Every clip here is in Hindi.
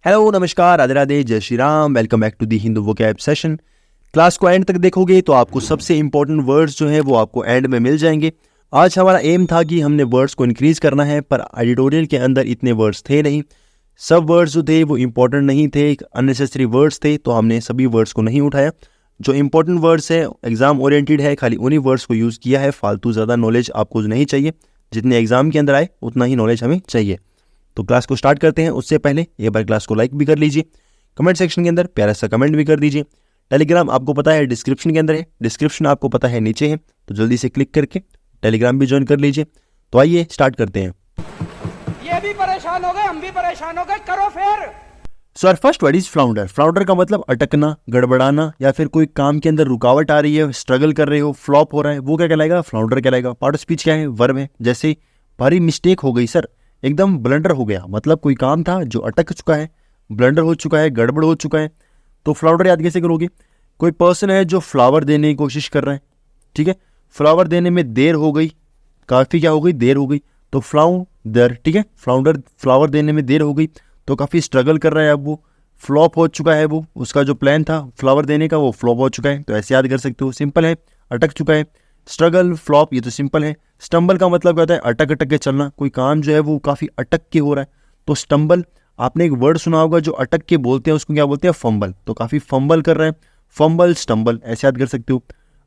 हेलो, नमस्कार, राधे राधे, जय Shri Ram. Welcome back to the Hindu vocab session. Class को एंड तक देखोगे तो आपको सबसे इंपॉर्टेंट वर्ड्स जो हैं वो आपको एंड में मिल जाएंगे। आज हमारा एम था कि हमने वर्ड्स को इंक्रीज करना है, पर एडिटोरियल के अंदर इतने वर्ड्स थे नहीं। सब वर्ड्स जो थे वो इंपॉर्टेंट नहीं थे, अननेसेसरी वर्ड्स थे, तो हमने सभी वर्ड्स को नहीं उठाया। जो इंपॉर्टेंट वर्ड्स है, एग्जाम ओरिएंटेड है, खाली उन्हीं वर्ड्स को यूज़ किया है। फालतू ज़्यादा नॉलेज आपको नहीं चाहिए। जितने एग्जाम के अंदर आए उतना ही नॉलेज हमें चाहिए। तो क्लास को स्टार्ट करते हैं। उससे पहले एक बार क्लास को लाइक भी कर लीजिए, कमेंट सेक्शन के अंदर प्यारा सा कमेंट भी कर दीजिए। टेलीग्राम आपको पता है डिस्क्रिप्शन के अंदर है, डिस्क्रिप्शन आपको पता है नीचे है, तो जल्दी से क्लिक करके टेलीग्राम भी ज्वाइन कर लीजिए। तो आइए स्टार्ट करते हैं। ये भी परेशान हो गए, हम भी परेशान हो गए, करो फिर। So our first word is flounder. Flounder का मतलब अटकना, गड़बड़ाना, या फिर कोई काम के अंदर रुकावट आ रही है, स्ट्रगल कर रहे हो, फ्लॉप हो रहा है, वो क्या कहलाएगा? फ्लाउंडर कहलाएगा। पार्ट ऑफ स्पीच क्या है? वर्ब है। जैसे भारी मिस्टेक हो गई सर, एकदम ब्लंडर हो गया, मतलब कोई काम था जो अटक चुका है, ब्लंडर हो चुका है, गड़बड़ हो चुका है। तो फ्लाउंडर याद कैसे करोगे? कोई पर्सन है जो फ्लावर देने की कोशिश कर रहा है, ठीक है, फ्लावर देने में देर हो गई, काफ़ी क्या हो गई? देर हो गई, तो फ्लाउंडर, ठीक है। फ्लाउंडर फ्लावर देने में देर हो गई तो काफ़ी स्ट्रगल कर रहा है, अब वो फ्लॉप हो चुका है, वो उसका जो प्लान था फ्लावर देने का वो फ्लॉप हो चुका है। तो ऐसे याद कर सकते हो, सिंपल है, अटक चुका है। स्ट्रगल, फ्लॉप, ये तो सिंपल है। स्टम्बल का मतलब क्या होता है? अटक अटक के चलना, कोई काम जो है वो काफ़ी अटक के हो रहा है, तो स्टम्बल। आपने एक वर्ड सुना होगा जो अटक के बोलते हैं, उसको क्या बोलते हैं? फंबल। तो काफ़ी फंबल कर रहा है, फंबल, स्टम्बल, ऐसे याद कर सकते हो।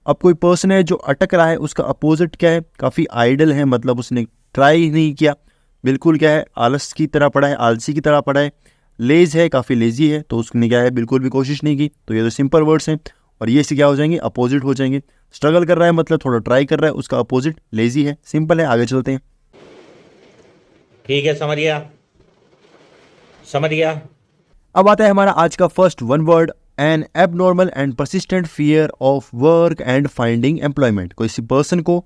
अब कोई पर्सन है जो अटक रहा है, उसका अपोजिट क्या है? काफ़ी आइडल है, मतलब उसने ट्राई नहीं किया, बिल्कुल क्या है? आलस की तरह पड़ा है, आलसी की तरह पड़ा है। लेज है, काफ़ी लेजी है, तो उसने क्या है? बिल्कुल भी कोशिश नहीं की। तो ये तो सिंपल वर्ड्स हैं, और ये से क्या हो जाएंगे? अपोजिट हो जाएंगे। स्ट्रगल कर रहा है मतलब थोड़ा ट्राई कर रहा है, उसका अपोजिट लेजी है। सिंपल है, आगे चलते हैं। ठीक है, समझ गया समझ गया। अब आता है हमारा आज का first one word, N abnormal and persistent fear of work and finding employment. कोई पर्सन को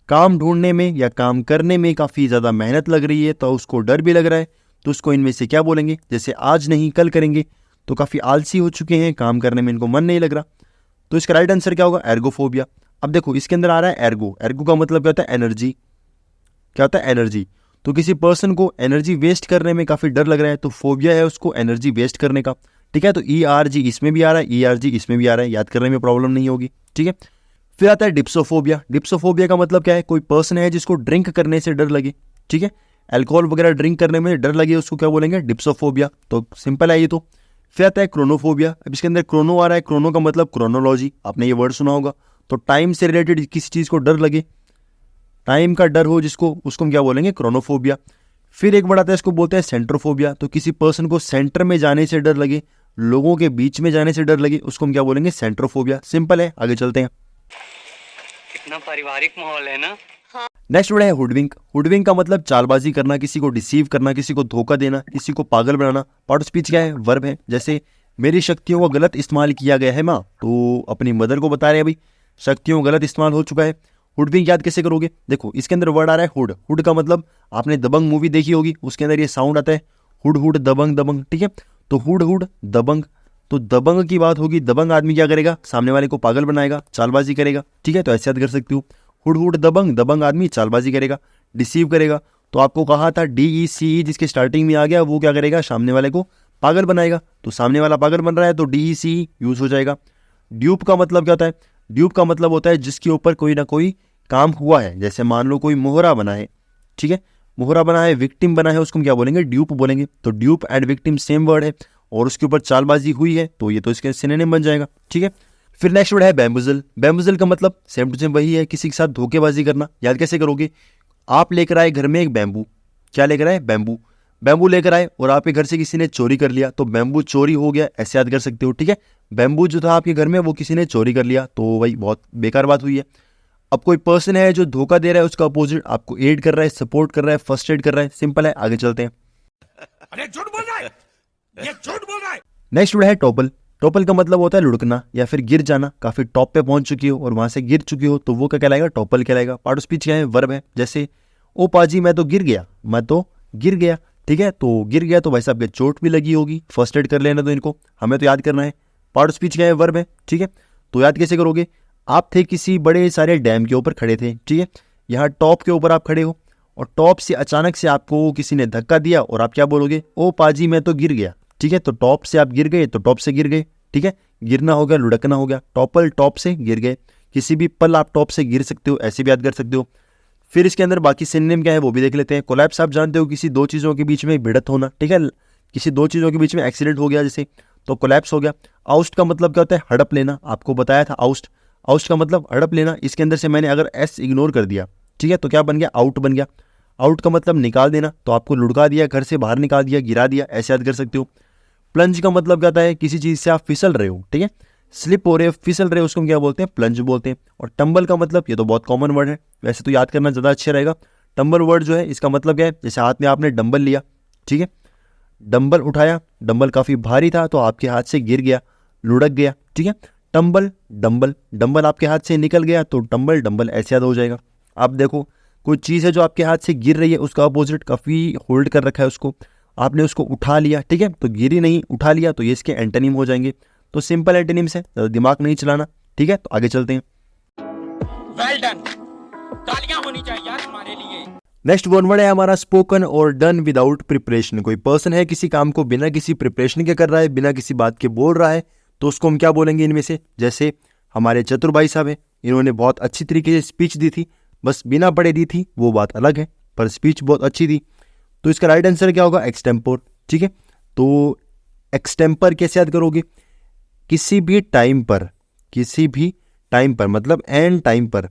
काम ढूंढने में या काम करने में काफ़ी ज़्यादा मेहनत लग रही है, तो उसको डर भी लग रहा है, तो उसको इनमें से क्या बोलेंगे? जैसे आज नहीं कल करेंगे, तो काफ़ी आलसी हो चुके हैं, काम करने में इनको मन नहीं लग रहा। तो इसका राइट आंसर क्या होगा? एर्गोफोबिया। अब देखो इसके अंदर आ रहा है एर्गो। एर्गो का मतलब क्या होता है? एनर्जी। क्या होता है? एनर्जी। तो किसी पर्सन को एनर्जी वेस्ट करने में काफ़ी डर लग रहा है, तो फोबिया है उसको एनर्जी वेस्ट करने का, ठीक है। तो ERG इसमें भी आ रहा है, ERG इसमें भी आ रहा है, याद करने में प्रॉब्लम नहीं होगी, ठीक है। फिर आता है डिप्सोफोबिया। डिप्सोफोबिया का मतलब क्या है? कोई पर्सन है जिसको ड्रिंक करने से डर लगे, ठीक है, अल्कोहल वगैरह ड्रिंक करने में डर लगे, उसको क्या बोलेंगे? डिप्सोफोबिया। तो सिंपल है ये तो। फिर आता है क्रोनोफोबिया। अब इसके अंदर क्रोनो आ रहा है, क्रोनो का मतलब क्रोनोलॉजी, आपने ये वर्ड सुना होगा। तो टाइम से रिलेटेड किसी चीज़ को डर लगे, टाइम का डर हो जिसको, उसको हम क्या बोलेंगे? क्रोनोफोबिया। फिर एक वर्ड आता है, इसको बोलते हैं सेंट्रोफोबिया। तो किसी पर्सन को सेंटर में जाने से डर लगे, लोगों के बीच में जाने से डर लगे, उसको हम क्या बोलेंगे? सेंट्रोफोबिया। सिंपल है, आगे चलते हैं। कितना पारिवारिक माहौल है ना। नेक्स्ट वर्ड है हुडविंक। हुडविंक का मतलब चालबाजी करना, किसी को डिसीव करना, किसी को धोखा देना, किसी को पागल बनाना। पार्ट ऑफ स्पीच क्या है? वर्ब है। जैसे मेरी शक्तियों का गलत इस्तेमाल किया गया है माँ, तो अपनी मदर को बता रहे हैं भाई शक्तियों का गलत इस्तेमाल हो चुका है। हुडविंक याद कैसे करोगे? देखो इसके अंदर वर्ड आ रहा है हुड। हुड का मतलब आपने दबंग मूवी देखी होगी, उसके अंदर ये साउंड आता है हुड हुड, दबंग दबंग, ठीक है। तो हुड हुड दबंग, तो दबंग की बात होगी। दबंग आदमी क्या करेगा? सामने वाले को पागल बनाएगा, चालबाजी करेगा, ठीक है। तो ऐसे याद कर सकते हो, हुड हुड दबंग, दबंग आदमी चालबाजी करेगा, डिसीव करेगा। तो आपको कहा था DECE जिसके स्टार्टिंग में आ गया, वो क्या करेगा? सामने वाले को पागल बनाएगा। तो सामने वाला पागल बन रहा है, तो DECE यूज हो जाएगा। ड्यूप का मतलब क्या होता है? ड्यूप का मतलब होता है जिसके ऊपर कोई ना कोई काम हुआ है। जैसे मान लो कोई मोहरा बना है, ठीक है, मोहरा बना है, विक्टिम बना है, उसको हम क्या बोलेंगे? ड्यूप बोलेंगे। तो dupe and victim same word है, और उसके ऊपर चालबाजी हुई है, तो ये तो इसके सिनोनिम बन जाएगा, ठीक है। फिर नेक्स्ट वर्ड है बैम्बुजल। बैम्बुजल का मतलब सेम टू सेम वही है, किसी के साथ धोखेबाजी करना। याद कैसे करोगे? आप लेकर आए घर में एक बैम्बू, क्या लेकर आए? बैम्बू। बैम्बू लेकर आए और आपके घर से किसी ने चोरी कर लिया, तो बैम्बू चोरी हो गया, ऐसे याद कर सकते हो, ठीक है। बैम्बू जो था आपके घर में वो किसी ने चोरी कर लिया, तो वही बहुत बेकार बात हुई है। अब कोई पर्सन है जो धोखा दे रहा है, उसका अपोजिट आपको एड कर रहा है, सपोर्ट कर रहा है, फर्स्ट एड कर रहा है। सिंपल है, आगे चलते हैं। अरे झूठ बोल रहा है, ये झूठ बोल रहा है। नेक्स्ट वर्ड है टॉपल। टॉपल का मतलब होता है लुढ़कना या फिर गिर जाना। काफी टॉप पे पहुंच चुकी हो और वहां से गिर चुकी हो, तो वो क्या कहलाएगा? टॉपल कहलाएगा। पार्ट ऑफ स्पीच क्या है? वर्ब है। जैसे ओ पाजी मैं तो गिर गया, मैं तो गिर गया, ठीक है। तो गिर गया तो भाई साहब के चोट भी लगी होगी, फर्स्ट एड कर लेना, तो इनको हमें तो याद करना है। पार्ट ऑफ स्पीच क्या है? वर्ब है, ठीक है। तो याद कैसे करोगे? आप थे किसी बड़े सारे डैम के ऊपर खड़े थे, ठीक है, यहाँ टॉप के ऊपर आप खड़े हो, और टॉप से अचानक से आपको किसी ने धक्का दिया, और आप क्या बोलोगे? ओ पाजी मैं तो गिर गया, ठीक है, तो टॉप से आप गिर गए तो टॉप से गिर गए, ठीक है, गिरना हो गया, लुढ़कना हो गया, टॉपल टॉप से गिर गए, किसी भी पल आप टॉप से गिर सकते हो, ऐसे भी याद कर सकते हो। फिर इसके अंदर बाकी सिनोनिम क्या है वो भी देख लेते हैं। कोलैप्स आप जानते हो किसी दो चीज़ों के बीच में भिड़त होना, ठीक है, किसी दो चीज़ों के बीच में एक्सीडेंट हो गया जैसे, तो कोलैप्स हो गया। आउस्ट का मतलब क्या होता है, हड़प लेना, आपको बताया था आउस्ट, आउस्ट का मतलब हड़प लेना। इसके अंदर से मैंने अगर एस इग्नोर कर दिया, ठीक है, तो क्या बन गया, आउट बन गया। आउट का मतलब निकाल देना, तो आपको लुढ़का दिया, घर से बाहर निकाल दिया, गिरा दिया, ऐसे याद कर सकते हो। प्लंज का मतलब क्या होता है, किसी चीज़ से आप फिसल रहे हो, ठीक है, स्लिप हो रहे हो, फिसल रहे हो, उसको हम क्या बोलते हैं, प्लंज बोलते हैं। और टंबल का मतलब, ये तो बहुत कॉमन वर्ड है, वैसे तो याद करना ज़्यादा अच्छा रहेगा। टंबल वर्ड जो है इसका मतलब क्या है, जैसे हाथ में आपने डंबल लिया, ठीक है, डंबल उठाया, डंबल काफ़ी भारी था तो आपके हाथ से गिर गया, लुढ़क गया, ठीक है, टंबल डंबल, डंबल आपके हाथ से निकल गया तो टंबल डंबल ऐसे याद हो जाएगा। आप देखो कोई चीज़ है जो आपके हाथ से गिर रही है, उसका अपोजिट काफ़ी होल्ड कर रखा है उसको, आपने उसको उठा लिया, ठीक है, तो गिरी नहीं, उठा लिया, तो ये इसके एंटोनिम हो जाएंगे। तो सिंपल एंटोनिम्स है, ज़्यादा दिमाग नहीं चलाना, ठीक है। तो आगे चलते हैं। वेल डन, तालियां होनी चाहिए यार हमारे लिए। नेक्स्ट वन वर्ड है हमारा स्पोकन और डन विदाउट प्रिपरेशन। कोई पर्सन है किसी काम को बिना किसी प्रिपरेशन के कर रहा है, बिना किसी बात के बोल रहा है, तो उसको हम क्या बोलेंगे इनमें से। जैसे हमारे चतुर भाई साहब हैं, इन्होंने बहुत अच्छी तरीके से स्पीच दी थी, बस बिना पढ़े दी थी वो बात अलग है, पर स्पीच बहुत अच्छी थी। तो इसका राइट आंसर क्या होगा, एक्सटेम्पोर, ठीक है। तो एक्सटेम्पर कैसे याद करोगे, किसी भी टाइम पर, किसी भी टाइम पर मतलब एन टाइम पर,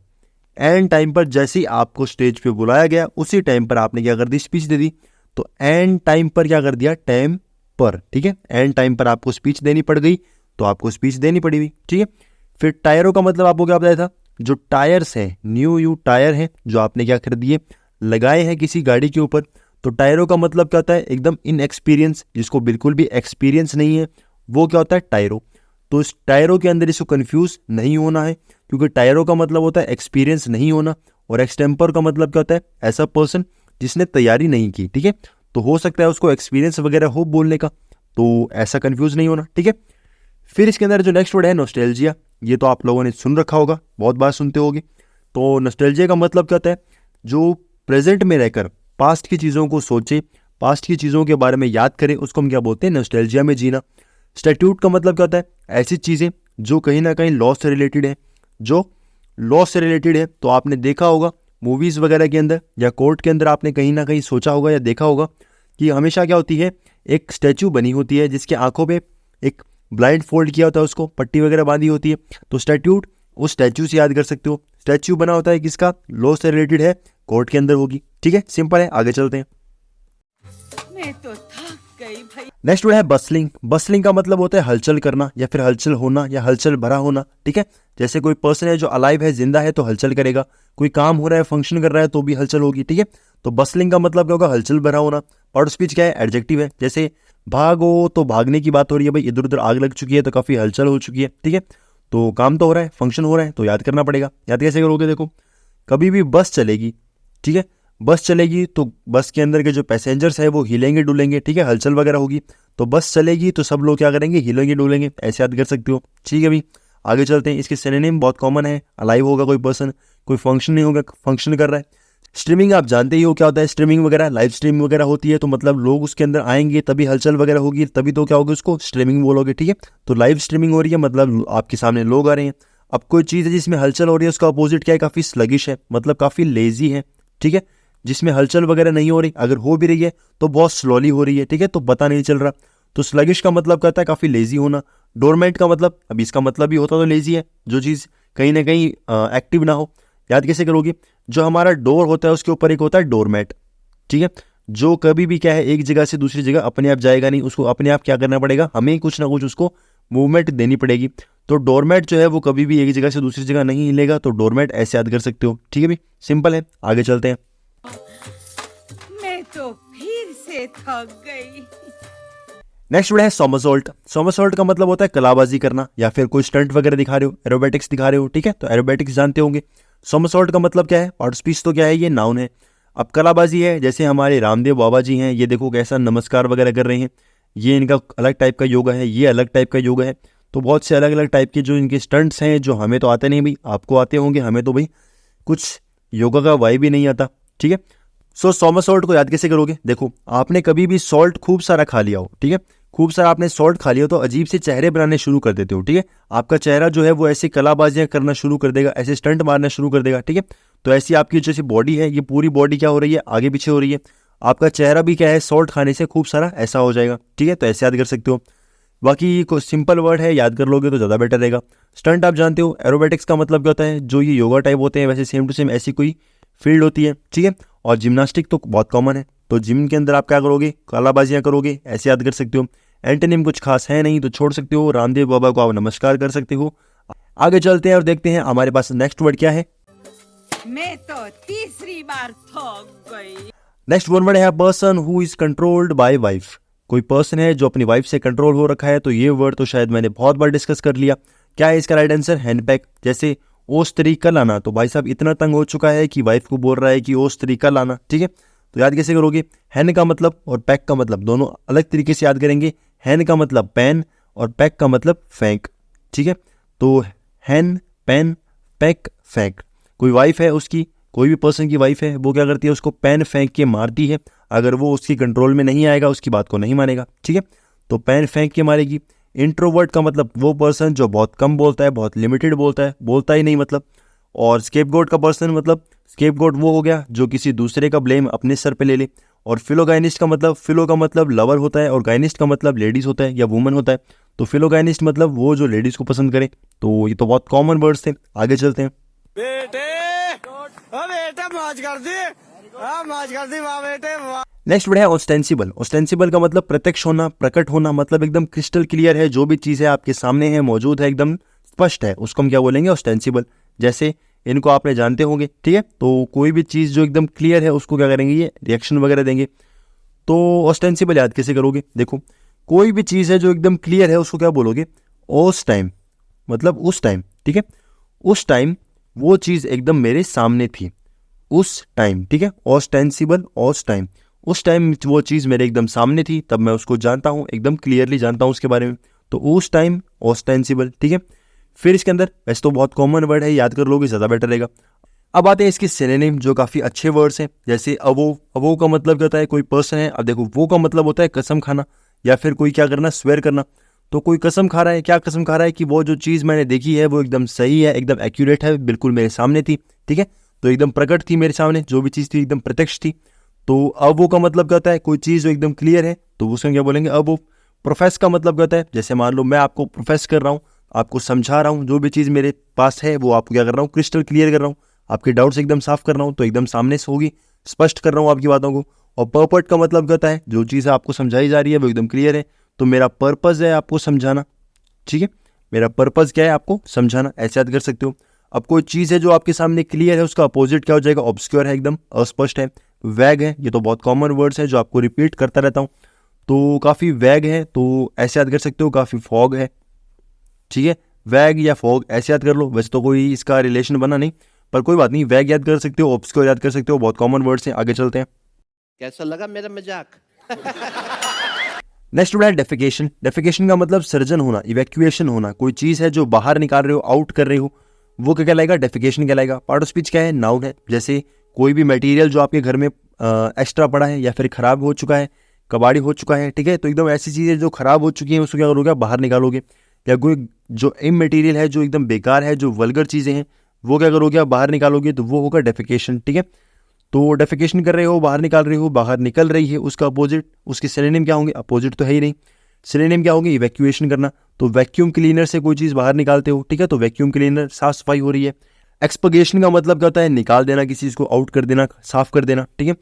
एन टाइम पर जैसे ही आपको स्टेज पे बुलाया गया उसी टाइम पर आपने क्या कर दी, स्पीच दे दी। तो एन टाइम पर क्या कर दिया, टाइम पर, ठीक है, एन टाइम पर आपको स्पीच देनी पड़ गई तो आपको स्पीच देनी पड़ेगी, ठीक है। फिर टायरों का मतलब आपको क्या बताया था, जो टायर्स हैं, न्यू टायर हैं जो आपने क्या कर दिए, लगाए हैं किसी गाड़ी के ऊपर। तो टायरों का मतलब क्या होता है, एकदम इनएक्सपीरियंस, जिसको बिल्कुल भी एक्सपीरियंस नहीं है वो क्या होता है, टायरो। तो इस टायरों के अंदर इसको कंफ्यूज नहीं होना है, क्योंकि टायरों का मतलब होता है एक्सपीरियंस नहीं होना, और एक्सटेम्पर का मतलब क्या होता है, ऐसा पर्सन जिसने तैयारी नहीं की, ठीक है। तो हो सकता है उसको एक्सपीरियंस वगैरह हो बोलने का, तो ऐसा कंफ्यूज नहीं होना, ठीक है। फिर इसके अंदर जो नेक्स्ट वर्ड है नॉस्टैल्जिया, ये तो आप लोगों ने सुन रखा होगा, बहुत बार सुनते होगे। तो नॉस्टैल्जिया का मतलब क्या होता है, जो प्रेजेंट में रहकर पास्ट की चीज़ों को सोचे, पास्ट की चीज़ों के बारे में याद करें, उसको हम क्या बोलते हैं, नॉस्टैल्जिया में जीना। स्टैट्यूट का मतलब क्या होता है, ऐसी चीज़ें जो कहीं ना कहीं लॉ से रिलेटेड है, जो लॉ से रिलेटेड है। तो आपने देखा होगा मूवीज़ वगैरह के अंदर या कोर्ट के अंदर, आपने कहीं ना कहीं सोचा होगा या देखा होगा कि हमेशा क्या होती है, एक स्टैचू बनी होती है जिसके आंखों पे एक ब्लाइंड फोल्ड किया होता है, उसको पट्टी वगैरह बांधी होती है। तो स्टैट्यूट, उस स्टैचू से याद कर सकते हो। स्टैचू बना होता है किसका, लॉ से रिलेटेड है, कोर्ट के अंदर होगी, ठीक है, सिंपल है। आगे चलते हैं। मैं तो थक गई भाई। नेक्स्ट वर्ड है बसलिंग। बसलिंग का मतलब होता है हलचल करना या फिर हलचल होना या हलचल भरा होना, ठीक है। जैसे कोई पर्सन है जो अलाइव है, जिंदा है, तो हलचल करेगा, कोई काम हो रहा है, फंक्शन कर रहा है, तो भी हलचल होगी, ठीक है। तो बसलिंग का मतलब क्या होगा, हलचल भरा होना। पार्ट ऑफ स्पीच क्या है, एडजेक्टिव है। जैसे भागो, तो भागने की बात हो रही है, भाई इधर उधर आग लग चुकी है तो काफ़ी हलचल हो चुकी है, ठीक है। तो काम तो हो रहा है, फंक्शन हो रहा है, तो याद करना पड़ेगा। याद कैसे करोगे, देखो कभी भी बस चलेगी, ठीक है, बस चलेगी तो बस के अंदर के जो पैसेंजर्स है वो हिलेंगे डुलेंगे, ठीक है, हलचल वगैरह होगी। तो बस चलेगी तो सब लोग क्या करेंगे, हिलेंगे डुलेंगे, ऐसे याद कर सकते हो, ठीक है। अभी आगे चलते हैं। इसके सिनोनिम बहुत कॉमन है, अलाइव होगा कोई पर्सन, कोई फंक्शन नहीं होगा, फंक्शन कर रहा है। स्ट्रीमिंग आप जानते ही हो क्या होता है, स्ट्रीमिंग वगैरह, लाइव स्ट्रीम वगैरह होती है, तो मतलब लोग उसके अंदर आएंगे तभी हलचल वगैरह होगी, तभी तो क्या होगा, उसको स्ट्रीमिंग बोलोगे, ठीक है। तो लाइव स्ट्रीमिंग हो रही है मतलब आपके सामने लोग आ रहे हैं। अब कोई चीज़ है जिसमें हलचल हो रही है, उसका अपोजिट क्या है, काफ़ी स्लगिश है, मतलब काफ़ी लेजी है, ठीक है। जिसमें हलचल वगैरह नहीं हो रही, अगर हो भी रही है तो बहुत स्लोली हो रही है, ठीक है, तो पता नहीं चल रहा। तो स्लगिश का मतलब कहता है काफ़ी लेजी होना। डोरमेट का मतलब, अब इसका मतलब भी होता तो लेजी है, जो चीज़ कहीं ना कहीं एक्टिव ना हो। याद कैसे करोगे, जो हमारा डोर होता है उसके ऊपर एक होता है डोरमेट, ठीक है, जो कभी भी क्या है एक जगह से दूसरी जगह अपने आप जाएगा नहीं, उसको अपने आप क्या करना पड़ेगा, हमें कुछ ना कुछ उसको मूवमेंट देनी पड़ेगी। तो डोरमेट जो है वो कभी भी एक जगह से दूसरी जगह नहीं हिलेगा, तो डोरमेट ऐसे याद कर सकते हो, ठीक है भाई, सिंपल है। आगे चलते हैं। मैं तो फिर से थक गई। नेक्स्ट वर्ड है सोमरसॉल्ट। सोमरसॉल्ट का मतलब होता है कलाबाजी करना या फिर कोई स्टंट वगैरह दिखा रहे हो, एरोबेटिक्स दिखा रहे हो, ठीक है, तो एरोबेटिक्स जानते होंगे। सोमरसॉल्ट का मतलब क्या है, पार्ट ऑफ स्पीच तो क्या है, ये नाउन है। अब कलाबाजी है, जैसे हमारे रामदेव बाबा जी हैं, ये देखो कैसा नमस्कार वगैरह कर रहे हैं, ये इनका अलग टाइप का योगा है, ये अलग टाइप का योगा है। तो बहुत से अलग अलग टाइप के जो इनके स्टंट्स हैं, जो हमें तो आते नहीं भाई, आपको आते होंगे, हमें तो भाई कुछ योगा का वाइब भी नहीं आता, ठीक है। सो सोमरसॉल्ट को याद कैसे करोगे, देखो आपने कभी भी सॉल्ट खूब सारा खा लिया हो, ठीक है, खूब सारा आपने सॉल्ट खा लिया तो अजीब से चेहरे बनाने शुरू कर देते हो, ठीक है। आपका चेहरा जो है वो ऐसी कलाबाजियां करना शुरू कर देगा, ऐसे स्टंट मारना शुरू कर देगा, ठीक है। तो ऐसी आपकी जैसी बॉडी है, ये पूरी बॉडी क्या हो रही है, आगे पीछे हो रही है। आपका चेहरा भी क्या है, सॉल्ट खाने से खूब सारा ऐसा हो जाएगा, ठीक है। तो ऐसे याद कर सकते हो। बाकी कोई सिंपल वर्ड है, याद कर लोगे तो ज़्यादा बेटर रहेगा। स्टंट आप जानते हो, एरोबेटिक्स का मतलब क्या होता है, जो ये योगा टाइप होते हैं वैसे सेम टू सेम ऐसी कोई फील्ड होती है, ठीक है। और जिम्नास्टिक तो बहुत कॉमन है, तो जिम के अंदर आप क्या करोगे, कलाबाजियाँ करोगे, ऐसे याद कर सकते हो। एंटोनिम कुछ खास है नहीं तो छोड़ सकते हो, रामदेव बाबा को आप नमस्कार कर सकते हो। आगे चलते हैं और देखते हैं हमारे पास नेक्स्ट वर्ड क्या है। मैं तो तीसरी बार थक गई। नेक्स्ट वर्ड है person who is controlled by wife. कोई पर्सन है जो अपनी वाइफ से कंट्रोल हो रखा है। तो ये वर्ड तो शायद मैंने बहुत बार डिस्कस कर लिया। क्या है इसका राइट आंसर, हैंडपैक। जैसे ओस तरीका लाना, तो भाई साहब इतना तंग हो चुका है कि वाइफ को बोल रहा है कि ओस तरीका लाना, ठीक है। तो याद कैसे करोगे, हैंड का मतलब और पैक का मतलब दोनों अलग तरीके से याद करेंगे। हैंड का मतलब पेन और पैक का मतलब फेंक, ठीक है। तो हैंड, पेन, पैक, फेंक। कोई वाइफ है उसकी, कोई भी पर्सन की वाइफ है, वो क्या करती है, उसको पेन फेंक के मारती है। अगर वो उसकी कंट्रोल में नहीं आएगा, उसकी बात को नहीं मानेगा, ठीक है। तो पेन फेंक के मारेगी। इंट्रोवर्ट का मतलब वो पर्सन जो बहुत कम बोलता है, बहुत लिमिटेड बोलता है, बोलता ही नहीं मतलब। और स्केपगोट का पर्सन मतलब स्केपगोट वो हो गया जो किसी दूसरे का ब्लेम अपने सर पे ले ले। और फिलोगाइनिस्ट का मतलब, फिलो का मतलब लवर होता है और गाइनिस्ट का मतलब लेडीज होता है या वुमन होता है। तो फिलोगाइनिस्ट मतलब वो जो लेडीज को पसंद करे। तो ये तो बहुत कॉमन वर्ड्स थे। आगे चलते हैं। नेक्स्ट वर्ड है ऑस्टेंसिबल। ऑस्टेंसिबल का मतलब प्रत्यक्ष होना, प्रकट होना, मतलब एकदम क्रिस्टल क्लियर है, जो भी चीज़ है आपके सामने है, मौजूद है, एकदम स्पष्ट है, उसको हम क्या बोलेंगे, ऑस्टेंसिबल। जैसे इनको आपने जानते होंगे, ठीक है। तो कोई भी चीज़ जो एकदम क्लियर है उसको क्या करेंगे, ये रिएक्शन वगैरह देंगे। तो ऑस्टेंसिबल याद कैसे करोगे, देखो कोई भी चीज़ है जो एकदम क्लियर है उसको क्या बोलोगे, उस टाइम, मतलब उस टाइम, ठीक है। उस टाइम वो चीज़ एकदम मेरे सामने थी, उस टाइम, ठीक है। ऑस्टेंसिबल, उस टाइम, उस टाइम वो चीज़ मेरे एकदम सामने थी, तब मैं उसको जानता हूँ, एकदम क्लियरली जानता हूँ उसके बारे में। तो उस टाइम ऑस्टेंसिबल, ठीक है। फिर इसके अंदर वैसे तो बहुत कॉमन वर्ड है, याद कर लोगे ज़्यादा बेटर रहेगा। अब आते हैं इसके सिनोनिम जो काफ़ी अच्छे वर्ड्स हैं। जैसे अवो, अवो का मतलब क्या होता है, कोई पर्सन है। अब देखो वो का मतलब होता है कसम खाना या फिर कोई क्या करना, स्वेयर करना। तो कोई कसम खा रहा है, क्या कसम खा रहा है कि वो जो चीज़ मैंने देखी है वो एकदम सही है, एकदम एक्यूरेट है, बिल्कुल मेरे सामने थी, ठीक है। तो एकदम प्रकट थी मेरे सामने, जो भी चीज़ थी एकदम प्रत्यक्ष थी। तो अवो का मतलब क्या होता है, कोई चीज़ जो एकदम क्लियर है, तो उसको क्या बोलेंगे, अवो। प्रोफेस का मतलब क्या होता है, जैसे मान लो मैं आपको प्रोफेस कर रहा हूँ, आपको समझा रहा हूँ, जो भी चीज़ मेरे पास है वो आपको क्या कर रहा हूँ, क्रिस्टल क्लियर कर रहा हूँ, आपके डाउट्स एकदम साफ कर रहा हूँ, तो एकदम सामने से होगी, स्पष्ट कर रहा हूँ आपकी बातों को। और पर्पट का मतलब क्या होता है, जो चीज़ आपको समझाई जा रही है वो एकदम क्लियर है, तो मेरा पर्पज़ है आपको समझाना, ठीक है। मेरा पर्पज़ क्या है, आपको समझाना, ऐसे याद कर सकते हो। अब कोई चीज़ है जो आपके सामने क्लियर है, उसका अपोजिट क्या हो जाएगा, ऑब्सक्योर है, एकदम अस्पष्ट है, वैग है। ये तो बहुत कॉमन वर्ड्स है जो आपको रिपीट करता रहता हूँ, तो काफ़ी वैग है, तो ऐसे याद कर सकते हो, काफ़ी फॉग है, ठीक है। वैग या फॉग ऐसे याद कर लो। वैसे तो कोई इसका रिलेशन बना नहीं, पर कोई बात नहीं, वैग याद कर सकते हो, ऑब्सक्योर याद कर सकते हो, बहुत कॉमन वर्ड्स हैं। आगे चलते हैं। कैसा लगा मेरा मजाक? नेक्स्ट वर्ड है डेफिकेशन। डेफिकेशन का मतलब सर्जन होना, इवैक्यूएशन होना। कोई चीज़ है जो बाहर निकाल रहे हो, आउट कर रहे हो, वो क्या कहलाएगा, डेफिकेशन कहलाएगा। पार्ट ऑफ स्पीच क्या है, नाउन है। जैसे कोई भी मटेरियल जो आपके घर में एक्स्ट्रा पड़ा है या फिर ख़राब हो चुका है, कबाड़ी हो चुका है, ठीक है। तो एकदम ऐसी चीज़ें जो ख़राब हो चुकी हैं उसको क्या करोगे, बाहर निकालोगे। या कोई जो इमटेरियल है, जो एकदम बेकार है, जो वल्गर चीज़ें हैं, वो क्या करोगे, आप बाहर निकालोगे, तो वो होगा डेफिकेशन, ठीक है। तो डेफिकेशन कर रहे हो, बाहर निकाल रहे हो, बाहर निकल रही है, उसका अपोजिट, उसके सिनोनिम क्या होंगे, अपोजिट तो है ही नहीं, सिनोनिम क्या होंगे, इवैक्यूएशन करना। तो वैक्यूम क्लीनर से कोई चीज़ बाहर निकालते हो, ठीक है, तो वैक्यूम क्लीनर, साफ सफाई हो रही है। एक्सपगेशन का मतलब क्या होता है, निकाल देना, किसी चीज़ को आउट कर देना, साफ कर देना, ठीक है।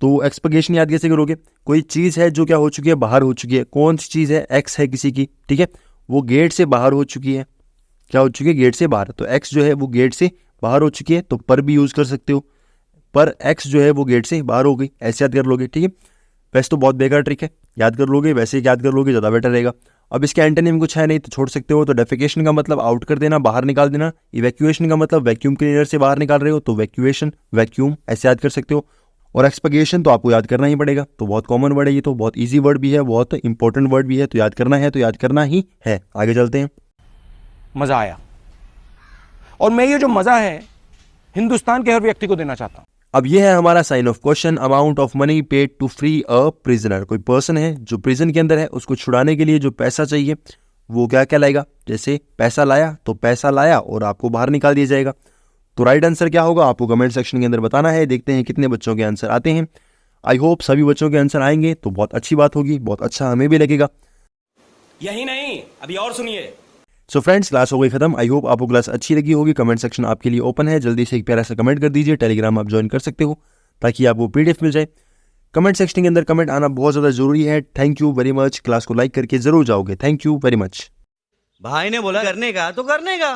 तो एक्सपगेशन याद कैसे करोगे, कोई चीज़ है जो क्या हो चुकी है, बाहर हो चुकी है। कौन सी चीज़ है, एक्स है किसी की, ठीक है, वो गेट से बाहर हो चुकी है, क्या हो चुकी है, गेट से बाहर। तो एक्स जो है वो गेट से बाहर हो चुकी है, तो पर भी यूज़ कर सकते हो, पर एक्स जो है वो गेट से बाहर हो गई, ऐसे याद कर लोगे, ठीक है। वैसे तो बहुत बेकार ट्रिक है, याद कर लोगे, वैसे ही याद कर लोगे ज़्यादा बेटर रहेगा। अब इसके एंटोनिम कुछ है नहीं तो छोड़ सकते हो। तो डेफिकेशन का मतलब आउट कर देना, बाहर निकाल देना। इवैक्यूएशन का मतलब वैक्यूम क्लीनर से बाहर निकाल रहे हो, तो वैक्यूएशन, वैक्यूम, ऐसे याद कर सकते हो। और एक्सपगेशन तो आपको याद करना ही पड़ेगा, तो बहुत कॉमन वर्ड है ये, तो बहुत ईजी वर्ड भी है, बहुत इंपॉर्टेंट वर्ड भी है, तो याद करना है तो याद करना ही है। आगे चलते हैं। मजा आया, और मैं ये जो मजा है हिंदुस्तान के हर व्यक्ति को देना चाहता हूं। अब ये है हमारा sign of question. Amount of money paid to free a prisoner. कोई पर्सन है जो प्रिजन के अंदर है, उसको छुड़ाने के लिए जो पैसा चाहिए वो क्या कहलाएगा? जैसे पैसा लाया तो पैसा लाया और आपको बाहर निकाल दिया जाएगा। तो राइट आंसर क्या होगा आपको कमेंट सेक्शन के अंदर बताना है। देखते हैं कितने बच्चों के आंसर आते हैं। आई होप सभी बच्चों के आंसर आएंगे तो बहुत अच्छी बात होगी, बहुत अच्छा हमें भी लगेगा। यही नहीं, अभी और सुनिए। सो फ्रेंड्स, क्लास हो गई खत्म। आई होप आपको क्लास अच्छी लगी होगी। कमेंट सेक्शन आपके लिए ओपन है, जल्दी से एक प्यारा सा कमेंट कर दीजिए। टेलीग्राम आप ज्वाइन कर सकते हो ताकि आपको PDF मिल जाए। कमेंट सेक्शन के अंदर कमेंट आना बहुत ज़्यादा जरूरी है। Thank you very much. Class को लाइक करके जरूर जाओगे। Thank you very much. भाई ने बोला करने का तो करने का।